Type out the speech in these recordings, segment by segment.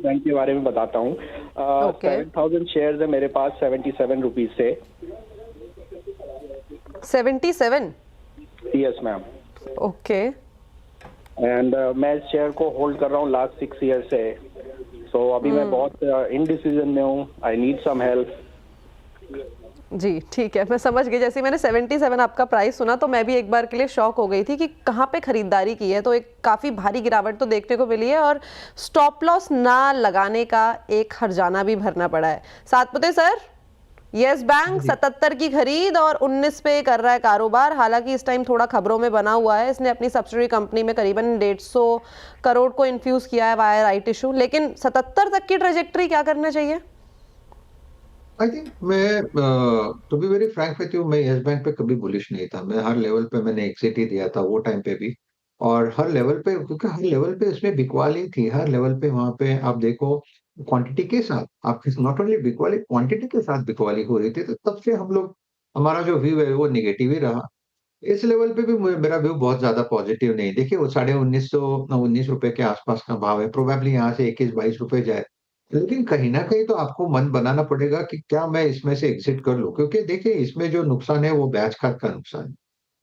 Bank के बारे में बताता हूँ। ओके। 7,000 शेयर्स है मेरे पास 77 रुपीज से। 77। Yes ma'am. ओके। एंड मैं इस शेयर को होल्ड कर रहा हूँ लास्ट 6 ईयर से। सो अभी मैं बहुत इनडिसीजन में हूँ। I need some help. जी ठीक है, मैं समझ गई। जैसे मैंने 77 आपका प्राइस सुना तो मैं भी एक बार के लिए शॉक हो गई थी कि कहाँ पे खरीदारी की है। तो एक काफ़ी भारी गिरावट तो देखने को मिली है और स्टॉप लॉस ना लगाने का एक हर्जाना भी भरना पड़ा है। सातपुते सर, यस बैंक जी 77 की खरीद और 19 पे कर रहा है कारोबार। हालांकि इस टाइम थोड़ा खबरों में बना हुआ है, इसने अपनी सब्सिडरी कंपनी में करीबन 150 करोड़ को इन्फ्यूज किया है वाया राइट इशू। लेकिन 77 तक की ट्रेजेक्ट्री क्या करना चाहिए? आई थिंक मैं to be very frank with you, मैं यस बैंक पे कभी बुलिश नहीं था। मैं हर लेवल पे मैंने एग्जिट ही दिया था वो टाइम पे भी। और हर लेवल पे, क्योंकि हर लेवल पे इसमें बिकवाली थी। हर लेवल पे वहां पे आप देखो क्वांटिटी के साथ, आपकी नॉट ओनली बिकवाली, क्वांटिटी के साथ बिकवाली हो रही थी। तो तब से हम लोग, हमारा जो व्यू है वो निगेटिव ही रहा। इस लेवल पे भी मेरा व्यू बहुत ज्यादा पॉजिटिव नहीं। देखिए वो 19,519 रुपए के आसपास का भाव है। प्रोबेबली यहाँ से 21-22 रुपए जाए। लेकिन कहीं ना कहीं तो आपको मन बनाना पड़ेगा कि क्या मैं इसमें से एग्जिट कर लूं, क्योंकि देखिए इसमें जो नुकसान है वो ब्याज खात का नुकसान है।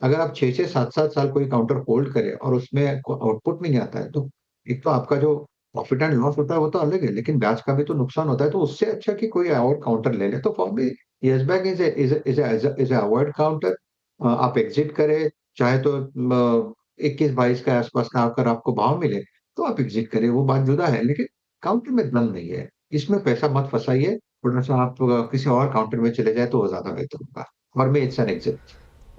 अगर आप 6-6 7-7 साल कोई काउंटर होल्ड करें और उसमें आउटपुट नहीं आता है, तो एक तो आपका जो प्रॉफिट एंड लॉस होता है वो तो अलग है, लेकिन ब्याज का भी तो नुकसान होता है। तो उससे अच्छा कि कोई और काउंटर ले ले। तो for me yes bank is avoid counter. आप एग्जिट करें, चाहे तो 21-22 के आसपास का अगर आपको भाव मिले तो आप एग्जिट करें, वो बात जुदा है। लेकिन काउंटर में दम नहीं है, इसमें पैसा मत फंसाइए। थोड़ा सा आप किसी और काउंटर में चले जाए तो वो ज्यादा बेहतर होगा। और मैं इट्स एन एग्जिट।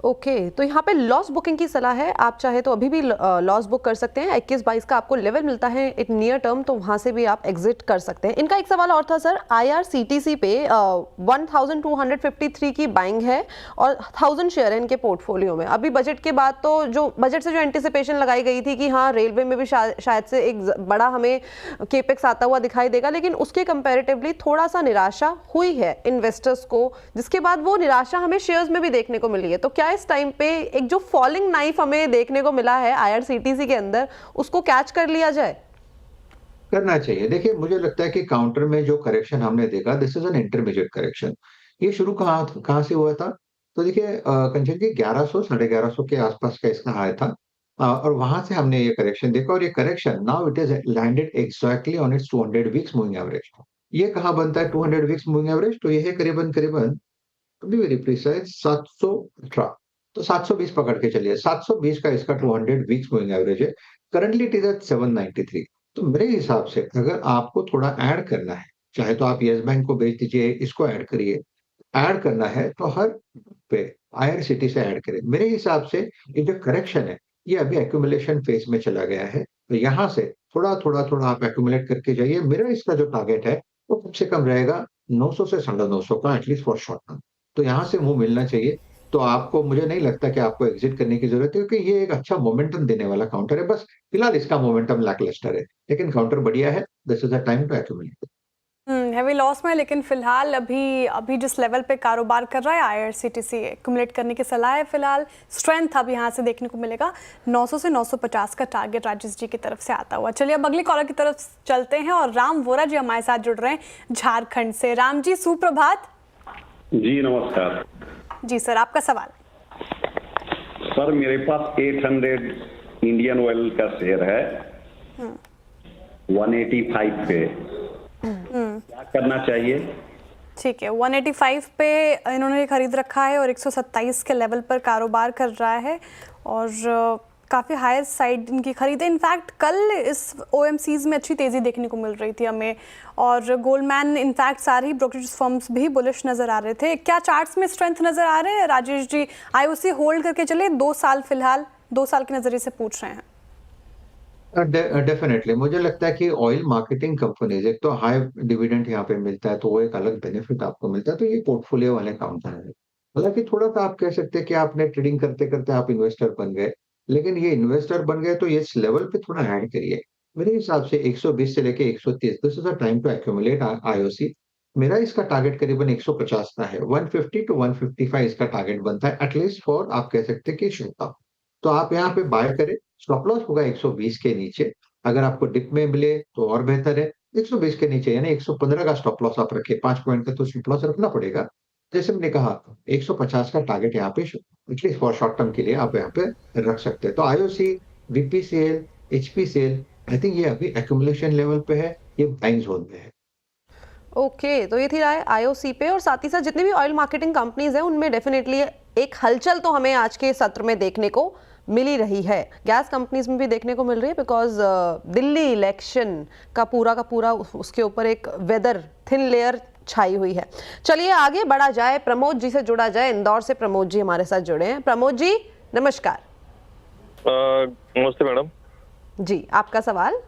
ओके तो यहाँ पे लॉस बुकिंग की सलाह है। आप चाहे तो अभी भी लॉस बुक कर सकते हैं। 21-22 का आपको लेवल मिलता है एक नियर टर्म, तो वहाँ से भी आप एग्जिट कर सकते हैं। इनका एक सवाल और था सर, IRCTC पे 1253 की बाइंग है और 1000 शेयर है इनके पोर्टफोलियो में। अभी बजट के बाद तो जो बजट से जो एंटिसिपेशन लगाई गई थी कि हाँ रेलवे में भी शायद से एक बड़ा हमें केपेक्स आता हुआ दिखाई देगा, लेकिन उसके कंपैरेटिवली थोड़ा सा निराशा हुई है इन्वेस्टर्स को, जिसके बाद वो निराशा हमें शेयर्स में भी देखने को मिली है। तो क्या इस टाइम पे एक जो फॉलिंग नाइफ हमें देखने को मिला है IRCTC के अंदर, उसको कैच कर लिया जाए? करना चाहिए। देखिए मुझे लगता है कि काउंटर में जो करेक्शन हमने देखा, this is an intermediate correction. ये शुरू कहाँ कहाँ से हुआ था? तो देखिए कंचन जी, 1100 1150 के आसपास का इसका हाई था। और वहां से हमने ये करेक्शन देखा, और ये correction now it is landed exactly on it's 200 weeks moving average. ये कहाँ बनता है 200 वीक्स मूविंग एवरेज? तो ये है करीबन करीबन, टू बी वेरी प्रिसाइज, 718। तो 720 पकड़ के चलिए, 720 का इसका 200 वीक्स मूविंग एवरेज है। Currently it is at 793। तो मेरे हिसाब से अगर आपको थोड़ा ऐड करना है, चाहे तो आप यस बैंक को बेच दीजिए, इसको ऐड करिए। ऐड करना है तो हर पे IRCTC से ऐड करें। मेरे हिसाब से ये जो करेक्शन है, ये अभी एक्यूमुलेशन फेज में चला गया है। तो यहाँ से थोड़ा थोड़ा थोड़ा आप एक्यूमुलेट करके जाइए। मेरा इसका जो टारगेट है वो कम से कम रहेगा 900 से 950 का, एटलीस्ट फॉर शॉर्ट टर्म। तो यहाँ से मुंह मिलना चाहिए। तो आपको, मुझे नहीं लगता कि आपको एग्जिट करने की जरूरत है, क्योंकि ये एक अच्छा मोमेंटम देने वाला काउंटर है। बस फिलहाल इसका मोमेंटम लैकलस्टर है, लेकिन काउंटर बढ़िया है। This is a time to accumulate. Heavy loss में, लेकिन फिलहाल अभी अभी जिस लेवल पे कारोबार कर रहा है IRCTC, एक्यूमुलेट करने की सलाह है फिलहाल। स्ट्रेंथ अब यहाँ से देखने को मिलेगा। 900 से 950 का टारगेट राजेश जी की तरफ से आता हुआ। चलिए अब अगली कॉलर की तरफ चलते हैं और राम वोरा जी हमारे साथ जुड़ रहे हैं झारखंड से। राम जी सुप्रभात। जी नमस्कार। जी सर, आपका सवाल। सर मेरे पास 800 इंडियन ऑयल का शेयर है 185 पे, क्या करना चाहिए? ठीक है, 185 पे इन्होंने खरीद रखा है और 127 के लेवल पर कारोबार कर रहा है और काफ़ी हायर साइड इनकी खरीद है। इनफैक्ट कल इस OMCs में अच्छी तेज़ी देखने को मिल रही थी हमें, और गोल्डमैन इनफैक्ट सारे ही ब्रोकरेज फर्म्स भी बुलिश नज़र आ रहे थे। क्या चार्ट्स में स्ट्रेंथ नज़र आ रहे हैं राजेश जी? IOC होल्ड करके चले 2 साल, फिलहाल 2 साल के नज़रिए से पूछ रहे हैं। डेफिनेटली मुझे लगता है कि ऑयल मार्केटिंग कंपनीज, एक तो हाई डिविडेंड यहाँ पे मिलता है, तो वो एक अलग बेनिफिट आपको मिलता है। तो ये पोर्टफोलियो वाले काउंटर है। हालांकि थोड़ा सा आप कह सकते हैं कि आपने ट्रेडिंग करते करते आप इन्वेस्टर बन गए, लेकिन ये इन्वेस्टर बन गए तो ये इस लेवल पे थोड़ा ऐड करिए। मेरे हिसाब से 120 से लेके 130, this is a time to accumulate IOC। मेरा इसका टारगेट करीबन 150 का है। 150 टू 155 इसका टारगेट बनता है, एटलीस्ट फॉर, आप कह सकते हैं कि शॉर्ट टर्म। तो आप यहाँ पे बाय करें। स्टॉप लॉस होगा 120 के नीचे। अगर आपको डिप में मिले तो और बेहतर है, 120 के नीचे यानी 115 का स्टॉप लॉस आप रखिए, 5 पॉइंट का तो स्टॉप लॉस रखना पड़ेगा। जैसे मैंने कहा 150 का टारगेट यहाँ पे एटलीस्ट फॉर शॉर्ट टर्म के लिए आप यहाँ पे रख सकते हैं। तो IOC, BPCL, HPCL, I think ये अभी एक्यूमुलेशन लेवल पे है, ये बाइंग जोन में है। ओके तो ये थी राय आईओसी पे, और साथ ही साथ जितनी भी ऑयल मार्केटिंग कंपनीज हैं उनमें डेफिनेटली एक हलचल तो हमें आज के सत्र में देखने को मिल ही रही है। गैस कंपनीज में भी देखने को मिल रही है, बिकॉज दिल्ली इलेक्शन का पूरा उसके ऊपर एक वेदर थिन लेयर छाई हुई है। चलिए आगे बढ़ा जाए, प्रमोद जी से जुड़ा जाए। इंदौर से प्रमोद जी हमारे साथ जुड़े हैं। प्रमोद जी नमस्कार। नमस्ते मैडम जी, आपका सवाल?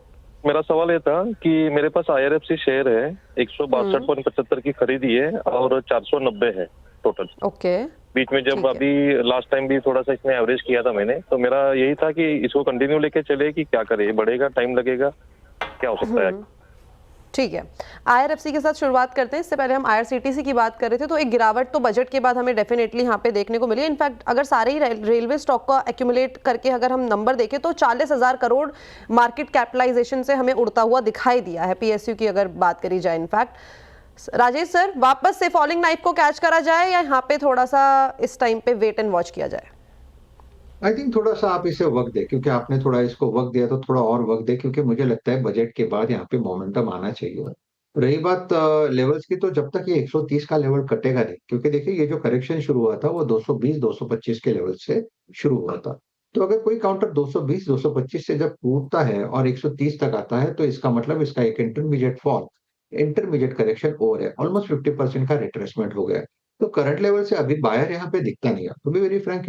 मेरा सवाल ये था कि मेरे पास IRFC शेयर है, 162.75 की खरीदी है और 490 है टोटल। ओके बीच में जब अभी लास्ट टाइम भी थोड़ा सा इसमें एवरेज किया था मैंने, तो मेरा यही था कि इसको कंटिन्यू लेके चले कि क्या करे, बढ़ेगा, टाइम लगेगा, क्या हो सकता है? ठीक है, IRFC के साथ शुरुआत करते हैं। इससे पहले हम IRCTC की बात कर रहे थे, तो एक गिरावट तो बजट के बाद हमें डेफिनेटली यहाँ पे देखने को मिली है। इनफैक्ट अगर सारे ही रेलवे स्टॉक का एक्यूमुलेट करके अगर हम नंबर देखें तो 40,000 करोड़ मार्केट कैपिटलाइजेशन से हमें उड़ता हुआ दिखाई दिया है, PSU की अगर बात करी जाए। इनफैक्ट राजेश सर, वापस से फॉलिंग नाइफ को कैच करा जाए या यहाँ पे थोड़ा सा इस टाइम पे वेट एंड वॉच किया जाए? आई थिंक थोड़ा सा आप इसे वक्त दें, क्योंकि आपने थोड़ा इसको वक्त दिया तो थोड़ा और वक्त दें, क्योंकि मुझे लगता है बजट के बाद यहाँ पे मोमेंटम आना चाहिए। रही बात लेवल्स की, तो जब तक ये 130 का लेवल कटेगा नहीं, क्योंकि देखिए ये जो करेक्शन शुरू हुआ था वो 220-225 के लेवल से शुरू हुआ था। तो अगर कोई काउंटर 220-225 से जब टूटता है और 130 तक आता है, तो इसका मतलब इसका एक इंटरमीडिएट करेक्शन ओवर है, ऑलमोस्ट 50% का रिट्रेसमेंट हो गया है। तो करंट लेवल से अभी बायर यहाँ पे दिखता नहीं है। To be very frank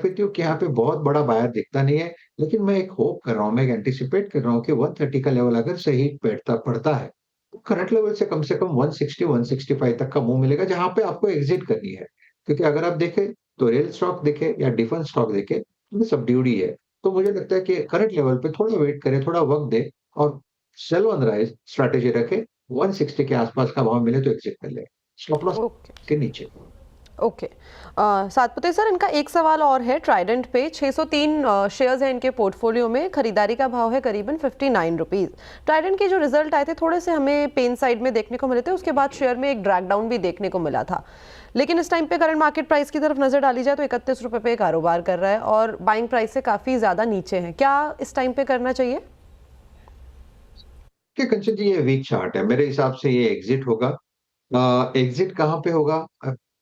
with you कि यहाँ पे बहुत बड़ा बायर दिखता नहीं है, लेकिन मैं एक होप कर रहा हूँ, मैं एक एंटिसिपेट कर रहा हूँ कि 130 का लेवल अगर सही पड़ता है, तो करंट लेवल से कम 160-165 तक का मूव मिलेगा, जहां पे आपको एग्जिट करनी है। क्योंकि अगर आप देखें तो रेल स्टॉक देखे या डिफेंस स्टॉक देखे, तो सबड्यूड ही है। तो मुझे लगता है कि करंट लेवल पे थोड़ा वेट करे, थोड़ा वक्त दे और सेल ऑन राइज स्ट्रैटेजी रखे। 160 के आसपास का भाव मिले तो एग्जिट कर ले, स्टॉप लॉस के नीचे। ओके सातपुते सर, इनका एक सवाल और है। ट्राइडेंट पे 603 शेयर्स हैं इनके पोर्टफोलियो में, खरीदारी का भाव है करीबन 59 रुपीज़। ट्राइडेंट के जो रिजल्ट आए थे थोड़े से हमें पेन साइड में देखने को मिले थे, उसके बाद शेयर में एक ड्रैग डाउन भी देखने को मिला था। लेकिन इस टाइम पे करंट मार्केट प्राइस की तरफ नजर डाली जाए तो 31 रुपये पे कारोबार कर रहा है और बाइंग प्राइस से काफ़ी ज़्यादा नीचे है। क्या इस टाइम पे करना चाहिए? कंचन जी, ये वीक चार्ट है, मेरे हिसाब से ये एग्जिट होगा। एग्जिट कहाँ पे होगा?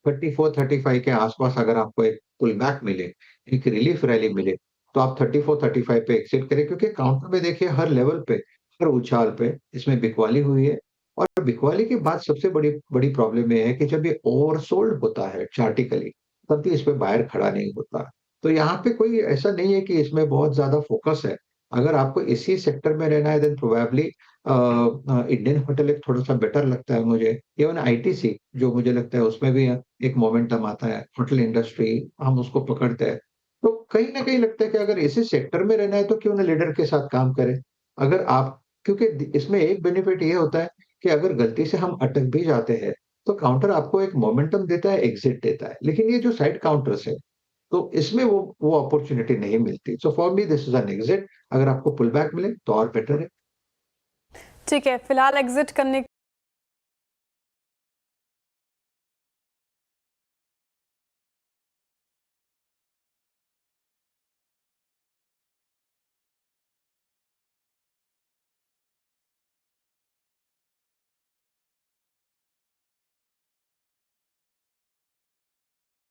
34-35 के आसपास अगर आपको एक पुल बैक मिले, एक रिलीफ रैली मिले, तो आप 34-35 पे एग्जिट करें, क्योंकि काउंटर में देखिए हर लेवल पे, हर उछाल पे इसमें बिकवाली हुई है। और बिकवाली के बाद सबसे बड़ी बड़ी प्रॉब्लम ये है कि जब ये ओवरसोल्ड होता है चार्टिकली, तब भी इस पे बायर खड़ा नहीं होता। तो यहाँ पे कोई ऐसा नहीं है कि इसमें बहुत ज्यादा फोकस है। अगर आपको इसी सेक्टर में रहना है, देन प्रोबेबली इंडियन होटल एक थोड़ा सा बेटर लगता है मुझे। इवन आईटीसी जो मुझे लगता है उसमें भी एक मोमेंटम आता है, होटल इंडस्ट्री हम उसको पकड़ते हैं। तो कहीं ना कहीं लगता है कि अगर इसी सेक्टर में रहना है तो क्यों ना लीडर के साथ काम करें। अगर आप, क्योंकि इसमें एक बेनिफिट ये होता है कि अगर गलती से हम अटक भी जाते हैं तो काउंटर आपको एक मोमेंटम देता है, एग्जिट देता है। लेकिन ये जो साइड काउंटर्स है, तो इसमें वो अपॉर्चुनिटी नहीं मिलती। So for me this is an exit. अगर आपको पुल बैक मिले तो और बेटर है। ठीक है, फिलहाल एग्जिट करने